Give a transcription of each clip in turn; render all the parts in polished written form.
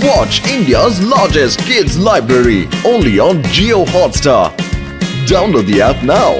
Watch India's largest kids library only on Jio Hotstar. Download the app now.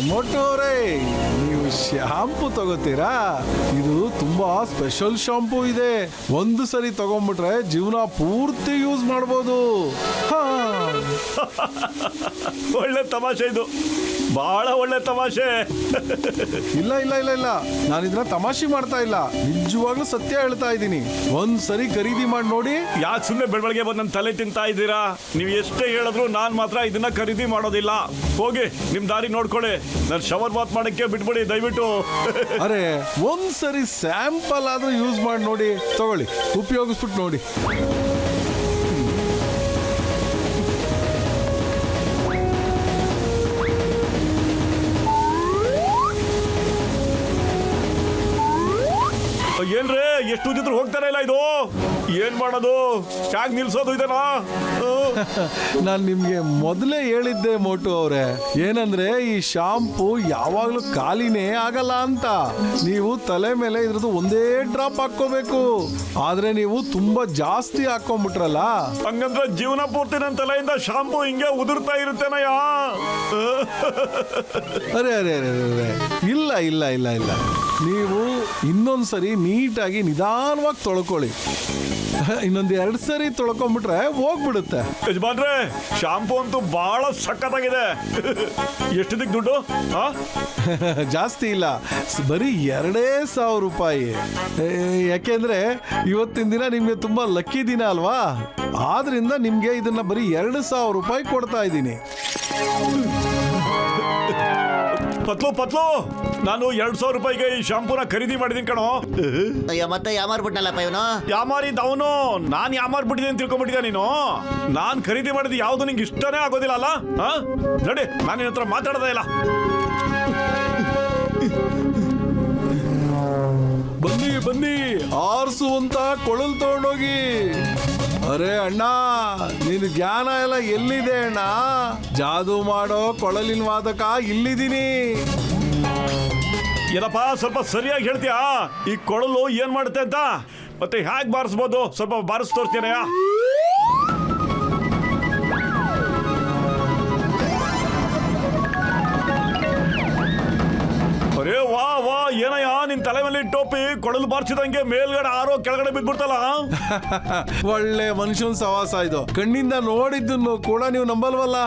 ಮೋಟೋರೇ ನೀವು shampoo ತಗೋತೀರಾ? ಇದು ತುಂಬಾ special shampoo ಇದೆ. ಒಂದು ಸರಿ ತಗೊಂಡ್ಬಿಟ್ರೆ ಜೀವನ ಪೂರ್ತಿ ಯೂಸ್ ಮಾಡ್ಬೋದು. ಒಳ್ಳೆ ತಮಾಷೆ ಇದು, ಬಹಳ ಒಳ್ಳೆ ತಮಾಷೆ. ಇಲ್ಲ ಇಲ್ಲ ಇಲ್ಲ ಇಲ್ಲ, ನಾನು ಇದನ್ನ ತಮಾಷೆ ಮಾಡ್ತಾ ಇಲ್ಲ, ನಿಜವಾಗ್ಲೂ ಸತ್ಯ ಹೇಳ್ತಾ ಇದ್ದೀನಿ. ಒಂದ್ ಸರಿ ಖರೀದಿ ಮಾಡಿ ನೋಡಿ. ಯಾಕೆ ಸುಮ್ಮನೆ ಬೆಳಗ್ಗೆ ಬಂದು ನನ್ನ ತಲೆ ತಿಂತಾ ಇದ್ದೀರಾ? ನೀವು ಎಷ್ಟೇ ಹೇಳಿದ್ರು ನಾನು ಮಾತ್ರ ಇದನ್ನ ಖರೀದಿ ಮಾಡೋದಿಲ್ಲ. ಹೋಗಿ ನಿಮ್ ದಾರಿ ನೋಡ್ಕೊಳ್ಳಿ, ನಾನು ಶವರ್ ಬಾತ್ ಮಾಡಕ್ಕೆ ಬಿಟ್ಬಿಡಿ ದಯವಿಟ್ಟು. ಅರೆ ಒಂದ್ ಸರಿ ಸ್ಯಾಂಪಲ್ ಆದ್ರೂ ಯೂಸ್ ಮಾಡಿ ನೋಡಿ, ತಗೊಳ್ಳಿ, ಉಪಯೋಗಿಸ್ಬಿಟ್ಟು ನೋಡಿ. ಏನ್ರೇ ಎಷ್ಟು ಉದ್ದಿದ್ರು ಹೋಗ್ತಾನೆ ಇಲ್ಲ ಇದು, ಏನ್ ಮಾಡೋದು? ಹ್ಯಾಗ್ ನಿಲ್ಸೋದು ಇದನ್ನ? ನಾನು ನಿಮ್ಗೆ ಮೊದಲೇ ಹೇಳಿದ್ದೆ ಮೋಟು ಅವರೇ, ಏನಂದ್ರೆ ಈ ಶಾಂಪೂ ಯಾವಾಗ್ಲೂ ಖಾಲಿನೇ ಆಗಲ್ಲ ಅಂತ. ನೀವು ತಲೆ ಮೇಲೆ ಇದ್ರದ್ದು ಒಂದೇ ಡ್ರಾಪ್ ಹಾಕೋಬೇಕು. ಆದ್ರೆ ನೀವು ತುಂಬಾ ಜಾಸ್ತಿ ಹಾಕೊಂಡ್ಬಿಟ್ರಲ್ಲ, ಹಂಗಂದ್ರೆ ಜೀವನ ಪೂರ್ತಿ ನನ್ನ ತಲೆಯಿಂದ ಶಾಂಪೂ ಹಿಂಗೆ ಉದುರ್ತಾ ಇರುತ್ತೇನಯ್ಯ? ಅರೆ ಅರೆ ಅರೆ ಅರೆ, ಇಲ್ಲ ಇಲ್ಲ ಇಲ್ಲ ಇಲ್ಲ, ನೀವು ಇನ್ನೊಂದ್ಸರಿ ನೀಟಾಗಿ ನಿಧಾನವಾಗಿ ತೊಳ್ಕೊಳ್ಳಿ. ಇನ್ನೊಂದು 2 ಸರಿ ತೊಳ್ಕೊಂಡ್ಬಿಟ್ರೆ ಹೋಗ್ಬಿಡುತ್ತೆ. ಯಜಮಾನ್ರೆ, ಶಾಂಪೂ ಅಂತೂ ಬಹಳ ಸಖತ್ತಾಗಿದೆ. ಎಷ್ಟಿದಕ್ಕೆ ದುಡ್ಡು? ಜಾಸ್ತಿ ಇಲ್ಲ, ಬರೀ 2,000 ರೂಪಾಯಿ. ಯಾಕೆಂದ್ರೆ ಇವತ್ತಿನ ದಿನ ನಿಮ್ಗೆ ತುಂಬಾ ಲಕ್ಕಿ ದಿನ ಅಲ್ವಾ, ಆದ್ರಿಂದ ನಿಮ್ಗೆ ಇದನ್ನ ಬರೀ 2,000 ರೂಪಾಯಿ ಕೊಡ್ತಾ ಇದ್ದೀನಿ. ಪತ್ಲು, ನಾನು 2,000 ರೂಪಾಯಿಗೆ ಈ ಶಾಂಪೂನ ಖರೀದಿ ಮಾಡಿದೀನಿ ಕಣೋ. ಅಯ್ಯೋ, ಮತ್ತೆ ಯಾಮಾರ್ಬಿಟ್ನಲ್ಲಪ್ಪ ಇವನು. ಯಾಮಾರಿದ್ದ ಅವನು, ನಾನು ಯಾಮಾರ್ಬಿಟ್ಟಿದ್ದೀನಿ ಅಂತ ತಿಳ್ಕೊಂಡ್ಬಿಟ್ಟಿದ್ದೆ ನೀನು. ನಾನು ಖರೀದಿ ಮಾಡಿದ ಯಾವ್ದು ನಿಂಗೆ ಇಷ್ಟನೇ ಆಗೋದಿಲ್ಲ ಅಲ್ಲ? ನಡಿ, ನಾನು ನಿನ್ನ ಹತ್ರ ಮಾತಾಡೋದೇ ಇಲ್ಲ. ಬನ್ನಿ ಆರ್ಸುವಂತ ಕೊಳಲ್ ತಗೊಂಡೋಗಿ. ಅರೆ ಅಣ್ಣ, ನಿನ್ ಜ್ಞಾನ ಎಲ್ಲ ಎಲ್ಲಿದೆ ಅಣ್ಣ? ಜಾದೂ ಮಾಡೋ ಕೊಳಲಿನ ವಾದಕ ಇಲ್ಲಿದ್ದೀನಿ. ಏನಪ್ಪ ಸ್ವಲ್ಪ ಸರಿಯಾಗಿ ಹೇಳ್ತೀಯಾ? ಈ ಕೊಳಲು ಏನ್ ಮಾಡುತ್ತೆ ಅಂತ, ಮತ್ತೆ ಹ್ಯಾಗ್ ಬಾರಿಸ್ಬೋದು? ಸ್ವಲ್ಪ ಬಾರಿಸ್ ತೋರಿಸ್ತೇನೆಯಾ? ಅರೇ ವಾ ವಾ, ಏನಯ್ಯ ನಿನ್ ತಲೆ ಮೇಲೆ ಟೋಪಿ, ಕೊಳಲು ಬಾರಿಸಿದಂಗೆ ಮೇಲ್ಗಡೆ ಆರೋ ಕೆಳಗಡೆ ಬಿದ್ಬಿಡ್ತಲ್ಲ. ಒಳ್ಳೆ ಮನುಷ್ಯನ್ ಸವಾಸ ಇದು. ಕಣ್ಣಿಂದ ನೋಡಿದ್ದನ್ನು ಕೂಡ ನೀವು ನಂಬಲ್ವಲ್ಲ.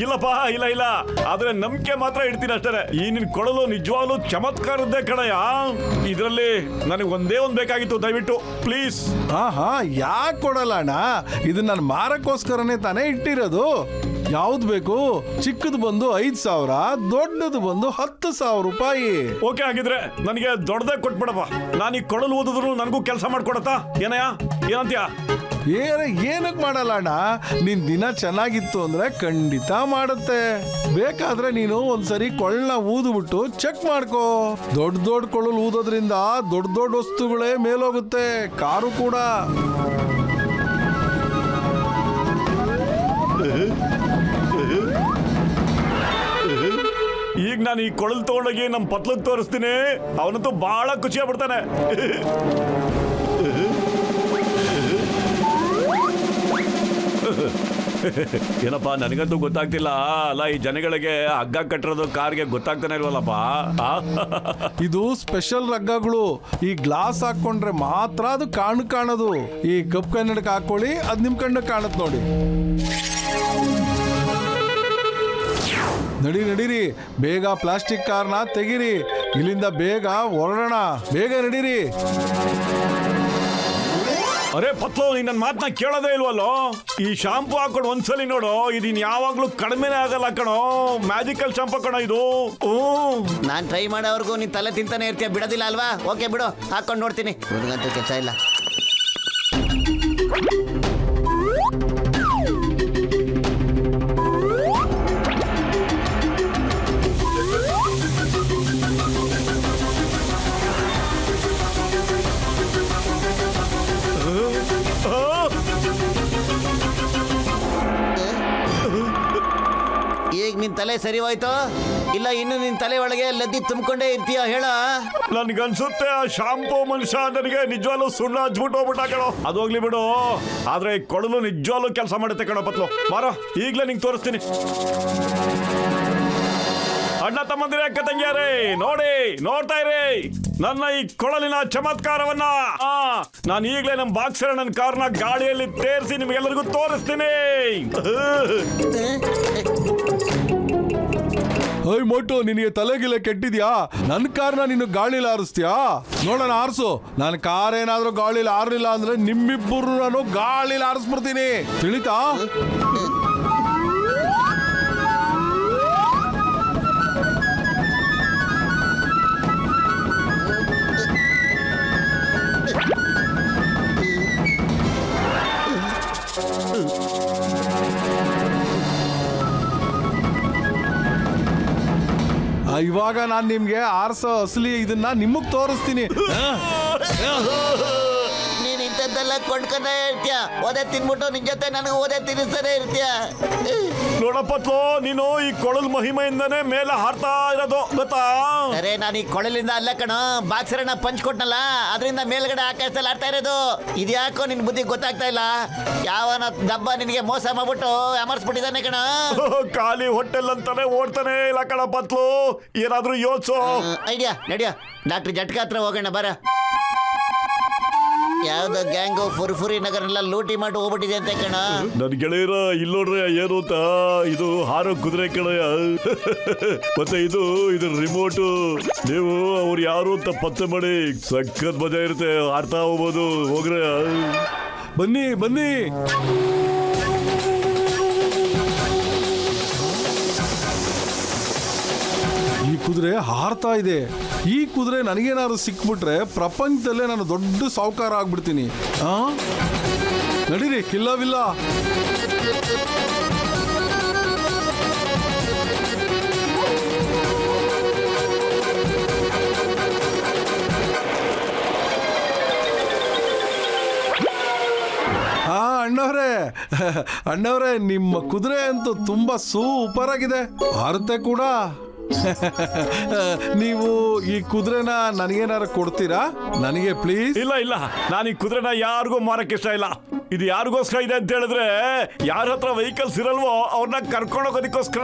ಇಲ್ಲಪ್ಪ, ಇಲ್ಲ, ಆದ್ರೆ ನಂಬಿಕೆ ಮಾತ್ರ ಇಡ್ತೀನಿ ಅಷ್ಟೇ. ಈ ನಿನ್ ಕೊಳಲು ನಿಜವಾಗ್ಲೂ ಚಮತ್ಕಾರದ್ದೇ ಕಣಯ್ಯ. ಇದರಲ್ಲಿ ನನಗೆ ಒಂದೇ ಒಂದು ಬೇಕಾಗಿತ್ತು, ದಯವಿಟ್ಟು ಪ್ಲೀಸ್. ಹಾ, ಯಾಕೆ ಕೊಡಲ್ಲ ಅಣ್ಣ? ಇದನ್ನ ನಾನು ಮಾರಕ್ಕೋಸ್ಕರನೇ ತಾನೇ ಇಟ್ಟಿರೋದು. ಯಾವ್ದು ಬೇಕು? ಚಿಕ್ಕದು ಬಂದು 5,000, ದೊಡ್ಡದು ಬಂದು 10,000 ರೂಪಾಯಿ. ಓಕೆ, ಆಗಿದ್ರೆ ನನಗೆ ದೊಡ್ಡದೇ ಕೊಟ್ಬಿಡಪ್ಪ. ನಾನು ಈ ಕೊಳಲು ಓದಿದ್ರು ನನಗೂ ಕೆಲಸ ಮಾಡ್ಕೊಡತ್ತಾ? ಏನಂತೀಯ? ಏನಕ್ಕೆ ಮಾಡಲ್ಲ ಅಣ್ಣ? ನಿನ್ ದಿನ ಚೆನ್ನಾಗಿತ್ತು ಅಂದ್ರೆ ಖಂಡಿತ ಮಾಡುತ್ತೆ. ಬೇಕಾದ್ರೆ ನೀನು ಒಂದ್ಸರಿ ಕೊಳ್ಳನ ಊದ್ಬಿಟ್ಟು ಚೆಕ್ ಮಾಡ್ಕೋ. ದೊಡ್ಡ ಕೊಳಲು ಊದೋದ್ರಿಂದ ದೊಡ್ಡ ವಸ್ತುಗಳೇ ಮೇಲೋಗುತ್ತೆ, ಕಾರು ಕೂಡ. ಈಗ ನಾನು ಈ ಕೊಳಲು ತಗೊಂಡೋಗಿ ನಮ್ಮ ಪತ್ಲಕ್ಕೆ ತೋರಿಸ್ತೀನಿ, ಅವನಂತೂ ಬಹಳ ಖುಷಿ ಆಗ್ಬಿಡ್ತಾನೆ. ಏನಪ್ಪಾ, ನನಗಂತೂ ಗೊತ್ತಾಗ್ತಿಲ್ಲ ಅಲ್ಲ, ಈ ಜನಗಳಿಗೆ ಹಗ್ಗ ಕಟ್ಟಿರೋದು ಕಾರ್ಗೆ ಗೊತ್ತಾಗ್ತಾನೆ ಇಲ್ವಲ್ಲಪ್ಪ. ಇದು ಸ್ಪೆಷಲ್ ಹಗ್ಗಗಳು. ಈ ಗ್ಲಾಸ್ ಹಾಕೊಂಡ್ರೆ ಮಾತ್ರ ಅದು ಕಾಣೋದು. ಈ ಕಪ್ ಕನ್ನಡಕ್ಕೆ ಹಾಕೊಳ್ಳಿ, ಅದ್ ನಿಮ್ ಕಣ್ಣು ಕಾಣುತ್ತೆ ನೋಡಿ. ನಡೀರಿ, ಬೇಗ ಪ್ಲಾಸ್ಟಿಕ್ ಕಾರ್ನ ತೆಗೀರಿ, ಇಲ್ಲಿಂದ ಬೇಗ ಹೊರಡೋಣ. ಬೇಗ ನಡೀರಿ. ಅರೆ ಪತ್ಲು, ನೀನ್ ನನ್ನ ಮಾತನ್ನ ಕೇಳೋದೇ ಇಲ್ವಲ್ಲೋ? ಈ ಶಾಂಪು ಹಾಕೊಂಡು ಒಂದ್ಸಲಿ ನೋಡು, ಇದೀನ್ ಯಾವಾಗ್ಲೂ ಕಡಿಮೆನೇ ಆಗಲ್ಲ ಕಣೋ. ಮ್ಯಾಜಿಕಲ್ ಶಾಂಪು ಕಣೋ ಇದು. ನಾನ್ ಟ್ರೈ ಮಾಡೋವರೆಗೂ ನೀನ್ ತಲೆ ತಿಂತಾನೆ ಇರ್ತೀಯ, ಬಿಡೋದಿಲ್ಲ ಅಲ್ವಾ? ಓಕೆ ಬಿಡು, ಹಾಕೊಂಡು ನೋಡ್ತೀನಿ. ನನಗಂತೂ ಕೆಲಸ ಇಲ್ಲ. ತಲೆ ಸರಿ ಹೋಯ್ತು ಇಲ್ಲ ಇನ್ನು ನಿನ್ ತಲೆ ಒಳಗೆ ಲದ್ದಿ ತುಂಬಿಕೊಂಡೇ ಇರ್ತೀಯ ಹೇಳ. ನನ್ಗನ್ಸುತ್ತೆ ಆ ಶಾಂಪೂ ಮನುಷ್ಯ ನನಗೆ ನಿಜವಾಗ್ಲೂ ಸುಣ್ಣ ಹಚ್ಬಿಟ್ಟು ಹೋಗ್ಬಿಟ್ಟ ಕಣೋ. ಅದು ಹೋಗ್ಲಿ ಬಿಡು, ಆದ್ರೆ ಈ ಕೊಡಲು ನಿಜವಾಗ್ಲೂ ಕೆಲಸ ಮಾಡುತ್ತೆ ಕಣೋ ಪತ್ಲು. ಬಾರೋ ಈಗ್ಲೇ ನಿಂಗೆ ತೋರಿಸ್ತೀನಿ. ಅಣ್ಣ ತಮ್ಮಂದಿರೇ, ಅಕ್ಕ ತಂಗಿಯರೇ, ನೋಡಿ, ನೋಡ್ತಾ ಇರಿ ನನ್ನ ಈ ಕೊಳಲಿನ ಚಮತ್ಕಾರವನ್ನ. ನಾನು ಈಗಲೇ ನಮ್ಮ ಬಾಕ್ಸರ್ ನನ್ನ ಕಾರ್ನ ಗಾಳಿಯಲ್ಲಿ ತೇರಿಸಿ ನಿಮಗೆಲ್ಲರಿಗೂ ತೋರಿಸ್ತೀನಿ. ಅಯ್ಯ ಮೋಟು, ನಿನಗೆ ತಲೆಗಿಲೆ ಕೆಟ್ಟಿದ್ಯಾ? ನನ್ನ ಕಾರ್ನ ನೀನು ಗಾಳಿಲಿ ಆರಿಸ್ತೀಯಾ? ನೋಡೋಣ, ಆರಿಸು. ನನ್ನ ಕಾರ್ ಏನಾದ್ರೂ ಗಾಳಿಲಿ ಆರ್ಲಿಲ್ಲ ಅಂದ್ರೆ ನಿಮ್ಮಿಬ್ಬರು ನಾನು ಗಾಳಿಲಿ ಆರಿಸ್ಬಿಡ್ತೀನಿ, ತಿಳಿತಾ? ಇವಾಗ ನಾನು ನಿಮ್ಗೆ ಆರ್ಸೋ ಅಸಲಿ ಇದನ್ನ ನಿಮಗ್ ತೋರಿಸ್ತೀನಿ. ನೀನ್ ಇಂಥದ್ದೆಲ್ಲ ಕೊಂಡ್ಕೊಂಡೇ ಇರ್ತೀಯ. ಓದೇ ತಿನ್ಬಿಟ್ಟು ನಿನ್ ಜೊತೆ ನನಗೆ ಓದೇ ತಿನ್ನಿಸ್ತಾನೆ ಇರ್ತೀಯ. ನೋಡಪ್ಪತ್ಲೋ, ನೀನು ಈ ಕೊಳಲ್ ಮಹಿಮೆಯಿಂದನೇ ಮೇಲೆ ಹಾರ್ತಾ ಇರೋದು ಗೊತ್ತಾ? ಅರೆ ನಾನು ಈ ಕೊಳಲಿಂದ ಅಲ್ಲ ಕಣ, ಬಾಕ್ಸರನ್ನ ಪಂಚ್ ಕೊಟ್ನಲ್ಲ ಅದರಿಂದ ಮೇಲ್ಗಡೆ ಆಕಾಶದಲ್ಲಿ ಆಡ್ತಾ ಇರೋದು. ಇದ್ಯಾಕೋ ನಿನ್ ಬುದ್ಧಿ ಗೊತ್ತಾಗ್ತಾ ಇಲ್ಲ. ಯಾವನ ದಬ್ಬ ನಿನಗೆ ಮೋಸ ಮಾಡ್ಬಿಟ್ಟು ಅಮರ್ಸ್ಬಿಟ್ಟಿದ್ದಾನೆ ಕಣ. ಖಾಲಿ ಹೊಟ್ಟೆಲ್ ಅಂತಾನೆ ಓಡ್ತಾನೆ ಇಲ್ಲ ಕಣ ಪತ್ಲು. ಏನಾದ್ರೂ ಯೋಚಿಸು. ಐಡಿಯಾ ನಡಿಯ, ಡಾಕ್ಟರ್ ಜಟ್ಕ ಹತ್ರ ಹೋಗೋಣ ಬರ. ಯಾವ್ದೋ ಗ್ಯಾಂಗು ಫುರ್ಫುರಿ ನಗರನೆಲ್ಲ ಲೂಟಿ ಮಾಡಿ ಹೋಗ್ಬಿಟ್ಟಿದೆ ಅಂತ ಕಣ. ನನ್ ಗೆಳೆಯರ ಇಲ್ಲಿ ನೋಡ್ರಿ ಏನು ಅಂತ, ಇದು ಹಾರೋ ಕುದುರೆ ಕಣಯ್ಯ. ಮತ್ತೆ ಇದು ರಿಮೋಟು. ನೀವು ಅವ್ರು ಯಾರು ಅಂತ ಪತ್ತೆ ಮಾಡಿ ಸಖತ್ ಮಜಾ ಇರುತ್ತೆ, ಆಡ್ತಾ ಹೋಗ್ಬೋದು. ಹೋಗ್ರೆ ಬನ್ನಿ ಬನ್ನಿ. ಈ ಕುದುರೆ ಹಾರ್ತಾ ಇದೆ. ಈ ಕುದುರೆ ನನಗೇನಾದ್ರು ಸಿಕ್ಬಿಟ್ರೆ ಪ್ರಪಂಚದಲ್ಲೇ ನಾನು ದೊಡ್ಡ ಸಾಹುಕಾರ ಆಗ್ಬಿಡ್ತೀನಿ. ನಡೀರಿ, ಕಿಲ್ಲವಿಲ್ಲ. ಅಣ್ಣವ್ರೆ, ನಿಮ್ಮ ಕುದುರೆ ಅಂತೂ ತುಂಬಾ ಸೂಪರ್ ಆಗಿದೆ, ಹಾರುತ್ತೆ ಕೂಡ. ನೀವು ಈ ಕುದುರೆನ ನನಗೇನಾರು ಕೊಡ್ತೀರಾ? ನನಗೆ ಪ್ಲೀಸ್. ಇಲ್ಲ, ನಾನು ಈ ಕುದುರೆನ ಯಾರಿಗೂ ಮಾರಕ್ಕೆ ಇಷ್ಟ ಇಲ್ಲ. ಇದು ಯಾರಿಗೋಸ್ಕರ ಇದೆ ಅಂತ ಹೇಳಿದ್ರೆ, ಯಾರ ಹತ್ರ ವೆಹಿಕಲ್ಸ್ ಇರಲ್ವೋ ಅವ್ರನ್ನ ಕರ್ಕೊಂಡೋಗೋದಕ್ಕೋಸ್ಕರ.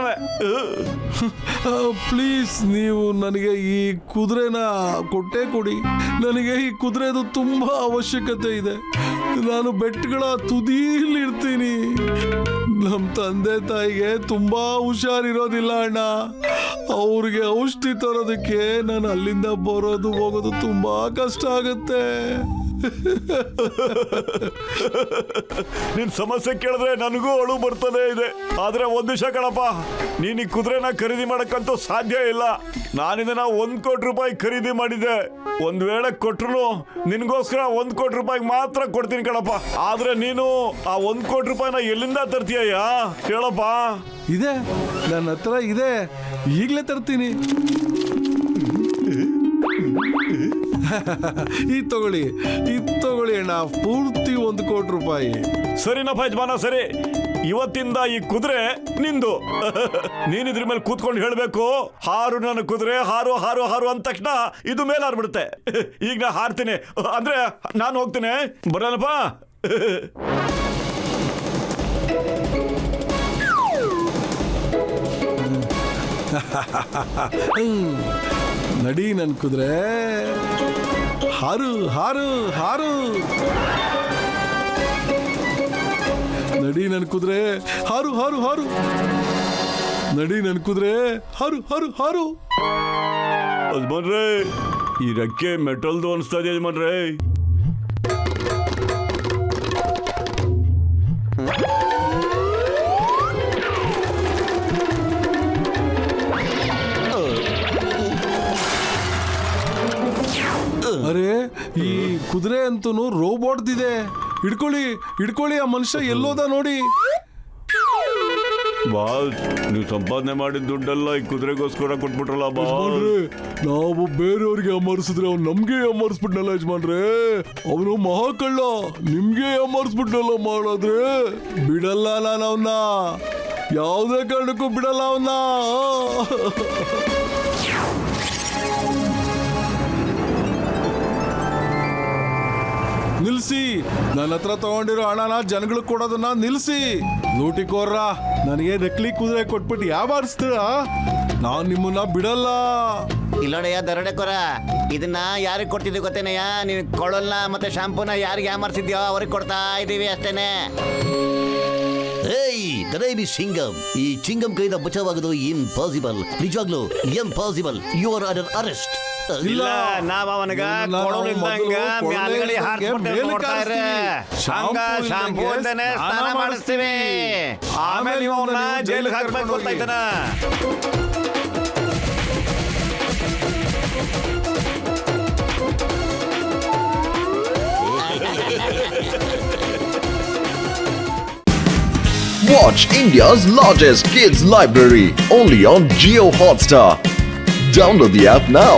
ಪ್ಲೀಸ್, ನೀವು ನನಗೆ ಈ ಕುದುರೆನ ಕೊಟ್ಟೇ ಕೊಡಿ. ನನಗೆ ಈ ಕುದುರೆದು ತುಂಬಾ ಅವಶ್ಯಕತೆ ಇದೆ. ನಾನು ಬೆಟ್ಟಗಳ ತುದಿಯಲ್ಲಿ ಇರ್ತೀನಿ. ನಮ್ಮ ತಂದೆ ತಾಯಿಗೆ ತುಂಬಾ ಹುಷಾರಿರೋದಿಲ್ಲ ಅಣ್ಣ. ಅವ್ರಿಗೆ ಔಷಧಿ ತರೋದಕ್ಕೆ ನಾನು ಅಲ್ಲಿಂದ ಬರೋದು ಹೋಗೋದು ತುಂಬಾ ಕಷ್ಟ ಆಗುತ್ತೆ. ನಿನ್ ಸಮಸ್ಯೆ ಕೇಳಿದ್ರೆ ನನಗೂ ಅಳು ಬರ್ತಾನೆ ಇದೆ. ಆದ್ರೆ ಒಂದ್ ವಿಷಯ ಕಣಪ್ಪ, ನೀನ್ ಈ ಕುದುರೆನ ಖರೀದಿ ಮಾಡಕ್ಕಂತೂ ಸಾಧ್ಯ ಇಲ್ಲ. ನಾನಿದನ್ನ 1 ಕೋಟಿ ರೂಪಾಯಿ ಖರೀದಿ ಮಾಡಿದ್ದೆ. ಒಂದ್ ವೇಳೆ ಕೊಟ್ರು ನಿನ್ಗೋಸ್ಕರ 1 ಕೋಟಿ ರೂಪಾಯಿಗೆ ಮಾತ್ರ ಕೊಡ್ತೀನಿ ಕಣಪ್ಪ. ಆದ್ರೆ ನೀನು ಆ 1 ಕೋಟಿ ರೂಪಾಯಿನ ಎಲ್ಲಿಂದ ತರ್ತೀಯ ಹೇಳಪ್ಪ? ಇದೆ, ನನ್ನ ಹತ್ರ ಇದೆ, ಈಗಲೇ ತರ್ತೀನಿ. ಇದು ತಗೊಳ್ಳಿ ಅಣ್ಣ, ಪೂರ್ತಿ 1 ಕೋಟಿ ರೂಪಾಯಿ. ಸರಿನಪ್ಪ ಯಜಮಾನ, ಸರಿ. ಇವತ್ತಿಂದ ಈ ಕುದುರೆ ನಿಂದು. ನೀನ್ ಇದ್ರ ಮೇಲೆ ಕೂತ್ಕೊಂಡು ಹೇಳ್ಬೇಕು, ಹಾರು ನನ್ನ ಕುದುರೆ, ಹಾರು ಹಾರು ಹಾರು ಅಂದ ತಕ್ಷಣ ಇದು ಮೇಲೆ ಹಾರ್ಬಿಡುತ್ತೆ. ಈಗ ನಾ ಹಾರ್ತೀನಿ ಅಂದ್ರೆ ನಾನು ಹೋಗ್ತೀನಿ, ಬರಲ್ಲಪ್ಪ. ನಡಿ ನನ್ನ ಕುದುರೆ, ಹಾರು ಹಾರು ಹಾರು. ನಡಿ ನನ್ನ ಕುದುರೆ, ಹಾರು ಹಾರು ಹಾರು. ನಡಿ ನನ್ನ ಕುದುರೆ, ಹಾರು ಹಾರು ಹಾರು. ಯಜಮಾನ್ರೆ, ಈ ರೆಕ್ಕೆ ಮೆಟಲ್ದು ಅನಿಸ್ತಾ ಇದೆ ಯಜಮಾನ್ರೆ. ಅರೆ, ಈ ಕುದುರೆ ಅಂತೂ ರೋಬೋಟ್ದಿದೆ. ಹಿಡ್ಕೊಳ್ಳಿ, ಆ ಮನುಷ್ಯ ಎಲ್ಲೋದ ನೋಡಿ. ಬಾಸ್, ನೀವು ಸಂಪಾದನೆ ಮಾಡಿದ ದುಡ್ಡೆಲ್ಲ ಈ ಕುದುರೆಗೋಸ್ಕರ ಕೊಟ್ಬಿಟ್ರಲ್ಲ ಬಾಸ್. ನಾವು ಬೇರೆಯವ್ರಿಗೆ ಅಮರ್ಸಿದ್ರೆ ಅವ್ನು ನಮ್ಗೆ ಅಮರ್ಸ್ಬಿಟ್ನಲ್ಲ ಯಜಮಾನ್ರೆ. ಅವನು ಮಹಾಕಳ್ಳ, ನಿಮ್ಗೆ ಅಮರ್ಸ್ಬಿಟ್ನಲ್ಲ. ಮಾಡಿದ್ರೆ ಬಿಡಲ್ಲ ನಾನು ಅವನ್ನ. ಯಾವುದೇ ಕಾರಣಕ್ಕೂ ಬಿಡಲ್ಲ ಅವನ್ನ. ನಿಲ್ಸಿ, ನನ್ನ ಹತ್ರ ತಗೊಂಡಿರೋ ಹಣನ ಜನಗಳಿಗೆ ಕೊಡೋದನ್ನ ನಿಲ್ಸಿ. ಲೂಟಿಕೋರ್ರ, ನನಗೆ ನಕಲಿ ಕುದುರೆ ಕೊಟ್ಬಿಟ್ಟು ಯಾವಾರಿಸ್ತೀರಾ? ನಾನ್ ನಿಮ್ಮನ್ನ ಬಿಡಲ್ಲ. ಇಲ್ಲೋಡಯ್ಯ ದರೋಡೆಕೋರ, ಇದನ್ನ ಯಾರಿಗೆ ಕೊಡ್ತಿದ್ವಿ ಗೊತ್ತೇನಯ್ಯ? ನೀನು ಕೊಳಲ್ನ ಮತ್ತೆ ಶಾಂಪೂನ ಯಾರಿಗೆ ಯಾಮರ್ಸಿದ್ಯೋ ಅವ್ರಿಗೆ ಕೊಡ್ತಾ ಇದೀವಿ ಅಷ್ಟೇನೆ. ಏಯ್ ಕರೇಬಿ ಸಿಂಗಂ, ಈ ಚಿಂಗಂ ಕೈಯಿಂದ ಬಚಾವಾಗೋದು ಇಂಪಾಸಿಬಲ್, ನಿಜವಾಗ್ಲೂ impossible. You are under arrest. ಇಲ್ಲ, ನಾವ್ ಅವನಿಗ ಇವ್ನನ್ನ ಕೊಡೋಲಿದ್ದಂಗ ನಾವು ಮೊದಲು ಮ್ಯಾಲ್ಗಡೆ ಹಾರ್ಸ್ಬಿಟ್ಟು ಮೇಲೆ ನೋಡ್ತಾ ಇದ್ರೆ ಹಂಗ ಶಾಂಪೂ ಶಾಂಪೂ ಇಲ್ದಂಗೆ ಅಂತಾನೆ ಸ್ನಾನ ಸ್ನಾನ ಮಾಡಿಸ್ತೀವಿ. ಮಾಡಿಸ್ತೀವಿ. ಆಮೇಲೆ ನೀವು ಅವನ್ನ ನೀವು ಜೈಲಿಗೆ ಹಾಕ್ಬೇಕು ಕರ್ಕೊಂಡು ಅಂತ ಹೋಗಿ. ಐತನ. Watch India's largest kids library only on Geo Hotstar. Download the app now.